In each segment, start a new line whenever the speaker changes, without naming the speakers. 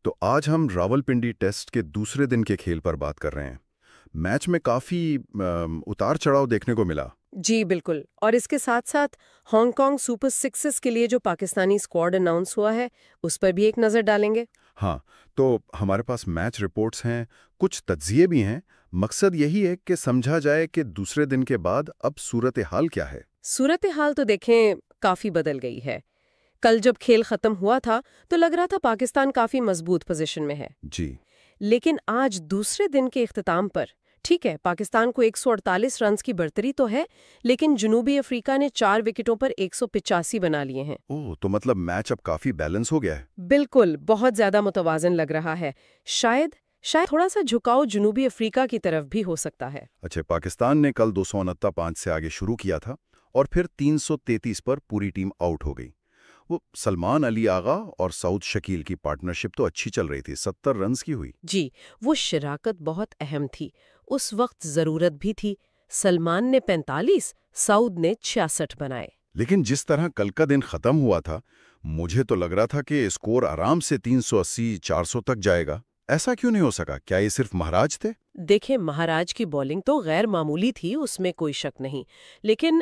تو آج ہم راولپنڈی ٹیسٹ کے دوسرے دن کے کھیل پر بات کر رہے ہیں۔ میچ میں کافی اتار چڑھاؤ دیکھنے کو ملا۔
جی بالکل، اور اس کے ساتھ ساتھ ہانگ کانگ سپر سکسز کے لیے جو پاکستانی اسکواڈ اناؤنس ہوا ہے اس پر بھی ایک نظر ڈالیں گے۔
ہاں، تو ہمارے پاس میچ رپورٹس ہیں، کچھ تجزیے بھی ہیں۔ مقصد یہی ہے کہ سمجھا جائے کہ دوسرے دن کے بعد اب صورتحال کیا ہے۔
صورتحال تو دیکھیں کافی بدل گئی ہے۔ کل جب کھیل ختم ہوا تھا تو لگ رہا تھا پاکستان کافی مضبوط پوزیشن میں ہے،
جی،
لیکن آج دوسرے دن کے اختتام پر ٹھیک ہے پاکستان کو 148 رنز کی برتری تو ہے، لیکن جنوبی افریقہ نے 4 وکٹوں پر 185 بنا لیے ہیں۔
تو مطلب میچ اب کافی بیلنس ہو گیا ہے۔
بالکل، بہت زیادہ متوازن لگ رہا ہے۔ شاید تھوڑا سا جھکاؤ جنوبی افریقہ کی طرف بھی ہو سکتا ہے۔
اچھا، پاکستان نے کل 249 سے آگے شروع کیا تھا اور پھر 333 پر پوری ٹیم آؤٹ ہو گئی۔ وہ سلمان علی آغا اور سعود شکیل کی پارٹنرشپ تو اچھی چل رہی تھی، 70 رنز کی ہوئی۔
جی، وہ شراکت بہت اہم تھی، اس وقت ضرورت بھی تھی۔ سلمان نے 45، سعود نے 66 بنائے۔
لیکن جس طرح کل کا دن ختم ہوا تھا، مجھے تو لگ رہا تھا کہ اسکور آرام سے 380-400 تک جائے گا۔ ایسا کیوں نہیں ہو سکا؟ کیا یہ صرف مہاراج تھے؟
دیکھیں، مہاراج کی بولنگ تو غیر معمولی تھی، اس میں کوئی شک نہیں، لیکن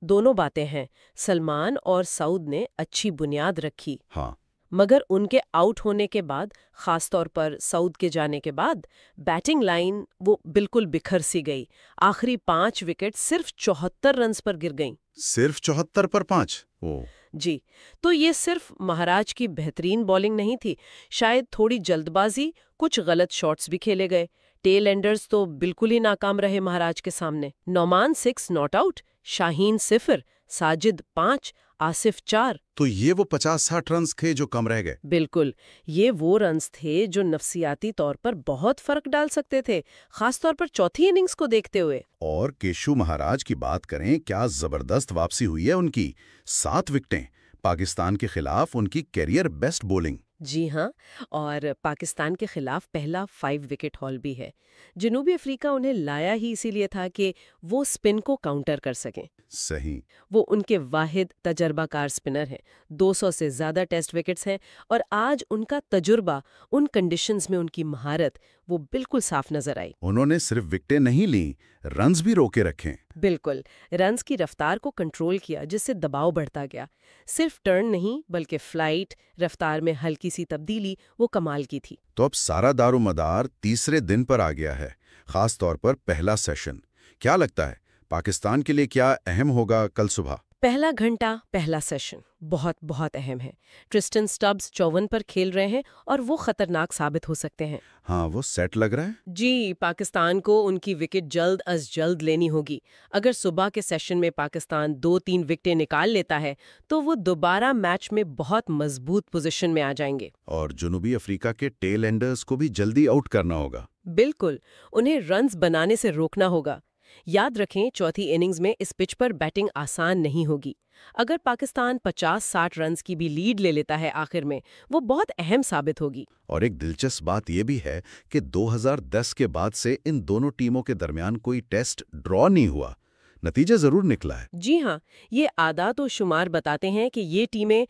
دونوں باتیں ہیں۔ سلمان اور سعود نے اچھی بنیاد رکھی،
ہاں،
مگر ان کے آؤٹ ہونے کے بعد، خاص طور پر سعود کے جانے کے بعد، بیٹنگ لائن وہ بالکل بکھر سی گئی۔ آخری 5 وکٹ صرف 74 رنز پر گر گئیں۔
صرف 74 پر 5؟
جی، تو یہ صرف مہاراج کی بہترین بولنگ نہیں تھی، شاید تھوڑی جلد بازی، کچھ غلط شاٹس بھی کھیلے گئے۔ ٹیل اینڈرز تو بالکل ہی ناکام رہے مہاراج کے سامنے۔ نعمان 6 ناٹ آؤٹ، شاہین 0، ساجد 5، آصف 4۔
تو یہ وہ 50-60 رنز تھے جو کم رہ گئے۔
بالکل، یہ وہ رنز تھے جو نفسیاتی طور پر بہت فرق ڈال سکتے تھے، خاص طور پر چوتھی اننگز کو دیکھتے ہوئے۔
اور کیشو مہاراج کی بات کریں، کیا زبردست واپسی ہوئی ہے ان کی۔ 7 وکٹیں، پاکستان کے خلاف ان کی کیریئر بیسٹ بولنگ۔
جی ہاں، اور پاکستان کے خلاف پہلا 5 وکٹ ہال بھی ہے۔ جنوبی افریقہ انہیں لایا ہی اسی لیے تھا کہ وہ سپن کو کاؤنٹر کر سکیں۔
صحیح۔
وہ ان کے واحد تجربہ کار سپنر ہیں، 200 سے زیادہ ٹیسٹ وکٹس ہیں، اور آج ان کا تجربہ، ان کنڈیشنز میں ان کی مہارت، وہ بالکل صاف نظر آئی۔
انہوں نے صرف وکٹیں نہیں لیں، رنز بھی روکے رکھیں۔
بالکل، رنز کی رفتار کو کنٹرول کیا جس سے دباؤ بڑھتا گیا۔ صرف ٹرن نہیں بلکہ فلائٹ، رفتار میں ہلکی سی تبدیلی وہ کمال کی تھی۔
تو اب سارا دار و مدار تیسرے دن پر آ گیا ہے، خاص طور پر پہلا سیشن۔ کیا لگتا ہے پاکستان کے لیے کیا اہم ہوگا کل صبح؟
پہلا گھنٹہ، پہلا سیشن بہت اہم ہے۔ ٹرسٹن سٹبز 54 پر کھیل رہے ہیں اور وہ خطرناک ثابت ہو سکتے ہیں۔
ہاں، وہ سیٹ لگ رہا ہے۔
جی، پاکستان کو ان کی وکٹ جلد از جلد لینی ہوگی۔ اگر صبح کے سیشن میں پاکستان 2-3 وکٹیں نکال لیتا ہے تو وہ دوبارہ میچ میں بہت مضبوط پوزیشن میں آ جائیں گے۔
اور جنوبی افریقہ کے ٹیل اینڈرز کو بھی جلدی آؤٹ کرنا ہوگا۔
بالکل، انہیں رنز بنانے سے روکنا ہوگا۔ یاد رکھیں، چوتھی اننگز میں اس پچ پر بیٹنگ آسان نہیں ہوگی۔ اگر پاکستان 50-60 رنز کی بھی لیڈ لے لیتا ہے آخر میں، وہ بہت اہم ثابت ہوگی۔
اور ایک دلچسپ بات یہ بھی ہے کہ 2010 کے بعد سے ان دونوں ٹیموں کے درمیان کوئی ٹیسٹ ڈرا نہیں ہوا، نتیجہ ضرور نکلا ہے۔
جی ہاں، یہ اعداد و شمار بتاتے ہیں کہ یہ ٹیمیں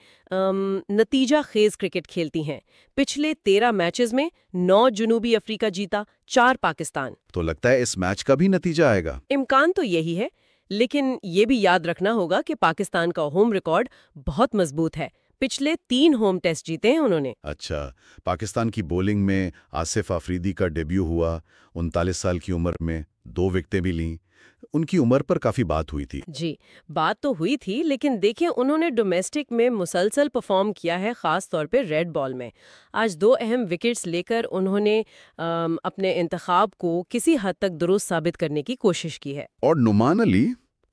نتیجہ خیز کرکٹ کھیلتی ہیں۔ پچھلے 13 میچز میں 9 جنوبی افریقہ جیتا، 4 پاکستان۔
تو لگتا ہے اس میچ کا بھی نتیجہ آئے گا۔
امکان تو یہی ہے، لیکن یہ بھی یاد رکھنا ہوگا کہ پاکستان کا ہوم ریکارڈ بہت مضبوط ہے۔ پچھلے 3 ہوم ٹیسٹ جیتے ہیں انہوں نے۔
اچھا، پاکستان کی بولنگ میں آصف آفریدی کا ڈیبیو ہوا، 39 سال کی عمر میں 2 وکٹیں بھی لیں۔ ان کی عمر پر کافی بات ہوئی تھی۔
جی، بات تو ہوئی تھی، لیکن دیکھیں انہوں نے ڈومیسٹک میں مسلسل پرفارم کیا ہے، خاص طور پہ ریڈ بال میں۔ آج 2 اہم وکٹس لے کر انہوں نے اپنے انتخاب کو کسی حد تک درست ثابت کرنے کی کوشش کی ہے۔
اور نعمان علی،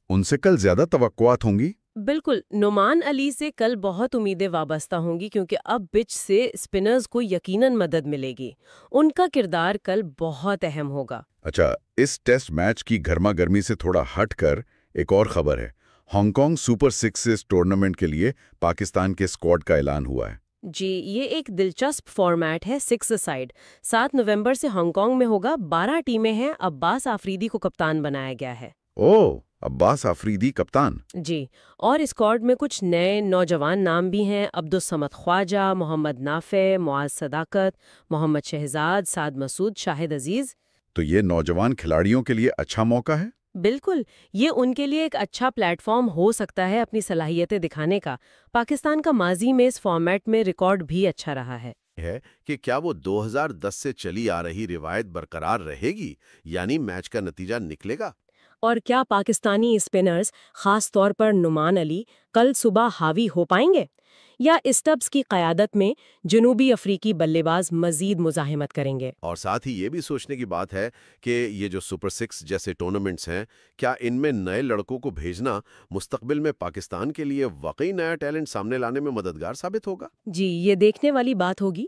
ان سے کل زیادہ توقعات ہوں گی؟
بالکل، نعمان علی سے کل بہت امیدیں وابستہ ہوں گی، کیونکہ اب پچ سے اسپنرز کو یقیناً مدد ملے گی۔ ان کا کردار کل بہت اہم ہوگا۔
اچھا، اس ٹیسٹ میچ کی گرما گرمی سے تھوڑا ہٹ کر ایک اور خبر ہے۔ Hong Kong super sixes tournament کے لیے پاکستان کے اسکواڈ کا اعلان ہوا ہے۔
جی، یہ ایک دلچسپ فارمیٹ ہے، 6 سائیڈ۔ 7 نومبر سے ہانگ کانگ میں ہوگا، 12 ٹیمیں ہیں، عباس آفریدی کو کپتان بنایا گیا ہے۔
عباس آفریدی کپتان۔
جی، اور اسکواڈ میں کچھ نئے نوجوان نام بھی ہیں: عبدالصمد خواجہ، محمد نافع، معاذ صداقت، محمد شہزاد، سعد مسعود، شاہد عزیز۔
تو یہ نوجوان کھلاڑیوں کے لیے اچھا موقع ہے؟
بالکل، یہ ان کے لیے ایک اچھا پلیٹ فارم ہو سکتا ہے اپنی صلاحیتیں دکھانے کا۔ پاکستان کا ماضی میں اس فارمیٹ میں ریکارڈ بھی اچھا رہا ہے۔
کہ کیا وہ 2010 سے چلی آ رہی روایت برقرار رہے گی، یعنی میچ کا نتیجہ نکلے گا؟
اور کیا پاکستانی اسپنرز، خاص طور پر نعمان علی، کل صبح حاوی ہو پائیں گے، یا اسٹبس کی قیادت میں جنوبی افریقی بلے باز مزید مزاحمت کریں گے؟
اور ساتھ ہی یہ بھی سوچنے کی بات ہے کہ یہ جو سپر سکس جیسے ٹورنامنٹس ہیں، کیا ان میں نئے لڑکوں کو بھیجنا مستقبل میں پاکستان کے لیے واقعی نیا ٹیلنٹ سامنے لانے میں مددگار ثابت ہوگا؟
جی، یہ دیکھنے والی بات ہوگی۔